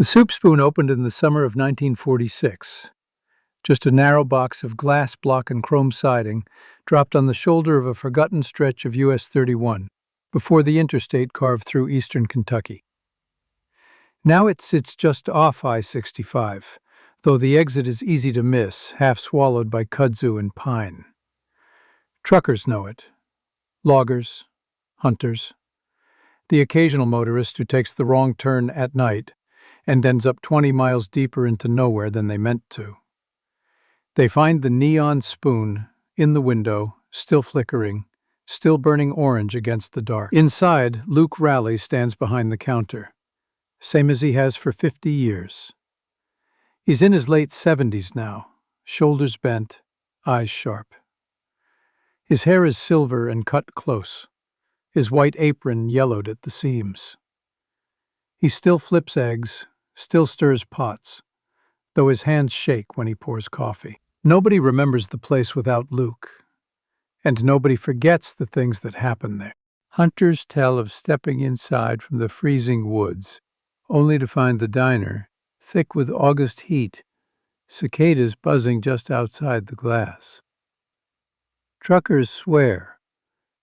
The soup spoon opened in the summer of 1946. Just a narrow box of glass block and chrome siding dropped on the shoulder of a forgotten stretch of US 31 before the interstate carved through eastern Kentucky. Now it sits just off I-65, though the exit is easy to miss, half swallowed by kudzu and pine. Truckers know it. Loggers, hunters, the occasional motorist who takes the wrong turn at night and ends up 20 miles deeper into nowhere than they meant to. They find the neon spoon in the window, still flickering, still burning orange against the dark. Inside, Luke Raleigh stands behind the counter, same as he has for 50 years. He's in his late 70s now, shoulders bent, eyes sharp. His hair is silver and cut close, his white apron yellowed at the seams. He still flips eggs, still stirs pots, though his hands shake when he pours coffee. Nobody remembers the place without Luke, and nobody forgets the things that happen there. Hunters tell of stepping inside from the freezing woods, only to find the diner thick with August heat, cicadas buzzing just outside the glass. Truckers swear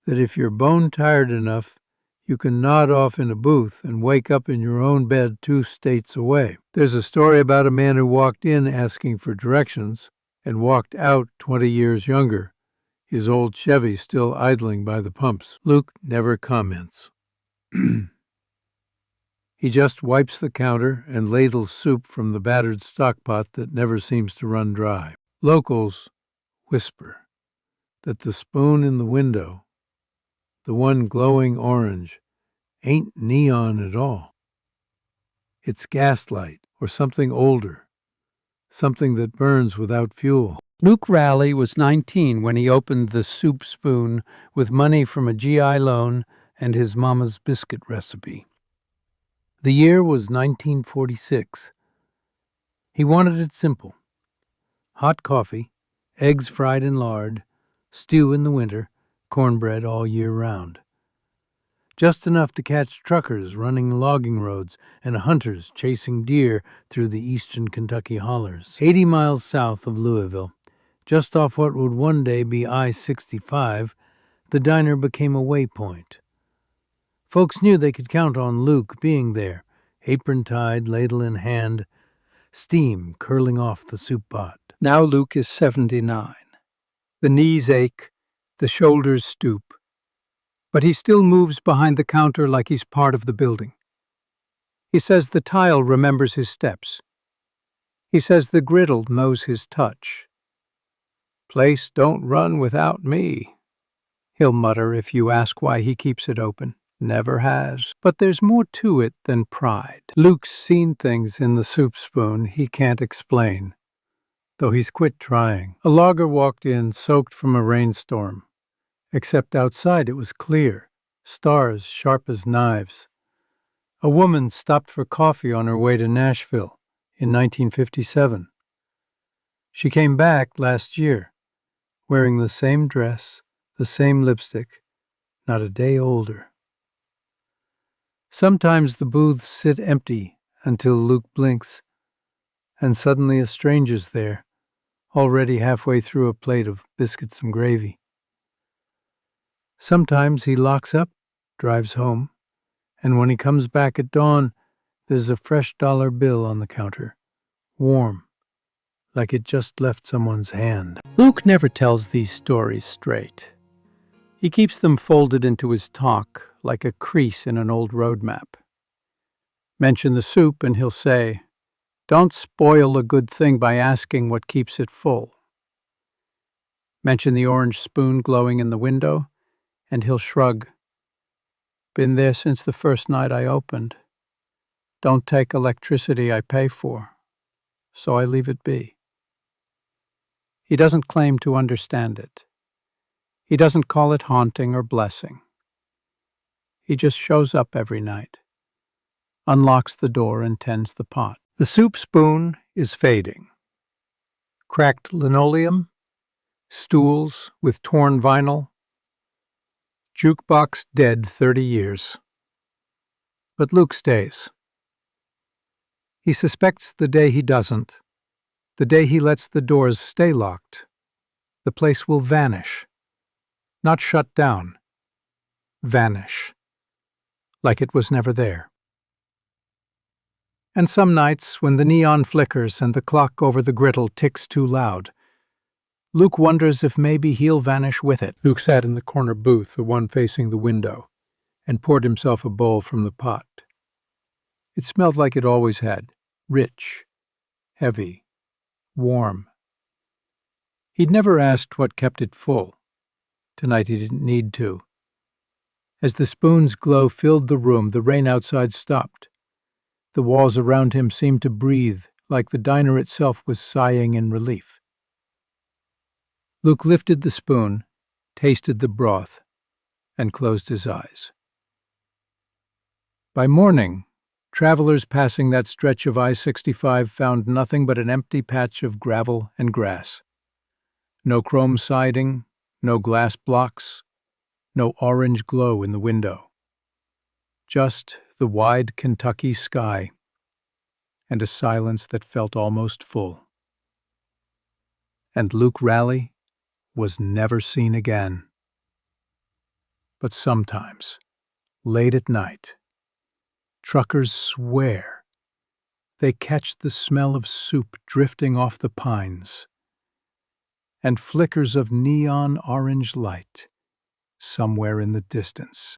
that if you're bone-tired enough, you can nod off in a booth and wake up in your own bed 2 states away. There's a story about a man who walked in asking for directions and walked out 20 years younger, his old Chevy still idling by the pumps. Luke never comments. He just wipes the counter and ladles soup from the battered stockpot that never seems to run dry. Locals whisper that the spoon in the window, the one glowing orange, ain't neon at all. It's gaslight or something older, something that burns without fuel. Luke Raleigh was 19 when he opened the soup spoon with money from a GI loan and his mama's biscuit recipe. The year was 1946. He wanted it simple. Hot coffee, eggs fried in lard, stew in the winter, cornbread all year round. Just enough to catch truckers running logging roads and hunters chasing deer through the eastern Kentucky hollers. 80 miles south of Louisville, just off what would one day be I-65, the diner became a waypoint. Folks knew they could count on Luke being there, apron tied, ladle in hand, steam curling off the soup pot. Now Luke is 79. The knees ache, the shoulders stoop, but he still moves behind the counter like he's part of the building. He says the tile remembers his steps. He says the griddle knows his touch. "Place don't run without me," he'll mutter if you ask why he keeps it open. Never has. But there's more to it than pride. Luke's seen things in the soup spoon he can't explain, though he's quit trying. A logger walked in soaked from a rainstorm, except outside it was clear, stars sharp as knives. A woman stopped for coffee on her way to Nashville in 1957. She came back last year, wearing the same dress, the same lipstick, not a day older. Sometimes the booths sit empty until Luke blinks, and suddenly a stranger's there, already halfway through a plate of biscuits and gravy. Sometimes he locks up, drives home, and when he comes back at dawn, there's a fresh dollar bill on the counter, warm, like it just left someone's hand. Luke never tells these stories straight. He keeps them folded into his talk like a crease in an old road map. Mention the soup and he'll say, "Don't spoil a good thing by asking what keeps it full." Mention the orange spoon glowing in the window, and he'll shrug. "Been there since the first night I opened. Don't take electricity I pay for, so I leave it be." He doesn't claim to understand it. He doesn't call it haunting or blessing. He just shows up every night, unlocks the door and tends the pot. The soup spoon is fading. Cracked linoleum, stools with torn vinyl, jukebox dead 30 years. But Luke stays. He suspects the day he doesn't, the day he lets the doors stay locked, the place will vanish. Not shut down. Vanish. Like it was never there. And some nights, when the neon flickers and the clock over the griddle ticks too loud, Luke wonders if maybe he'll vanish with it. Luke sat in the corner booth, the one facing the window, and poured himself a bowl from the pot. It smelled like it always had, rich, heavy, warm. He'd never asked what kept it full. Tonight he didn't need to. As the spoon's glow filled the room, the rain outside stopped. The walls around him seemed to breathe, like the diner itself was sighing in relief. Luke lifted the spoon, tasted the broth, and closed his eyes. By morning, travelers passing that stretch of I-65 found nothing but an empty patch of gravel and grass. No chrome siding, no glass blocks, no orange glow in the window. Just the wide Kentucky sky, and a silence that felt almost full. And Luke Raleigh was never seen again. But sometimes, late at night, truckers swear they catch the smell of soup drifting off the pines and flickers of neon orange light somewhere in the distance.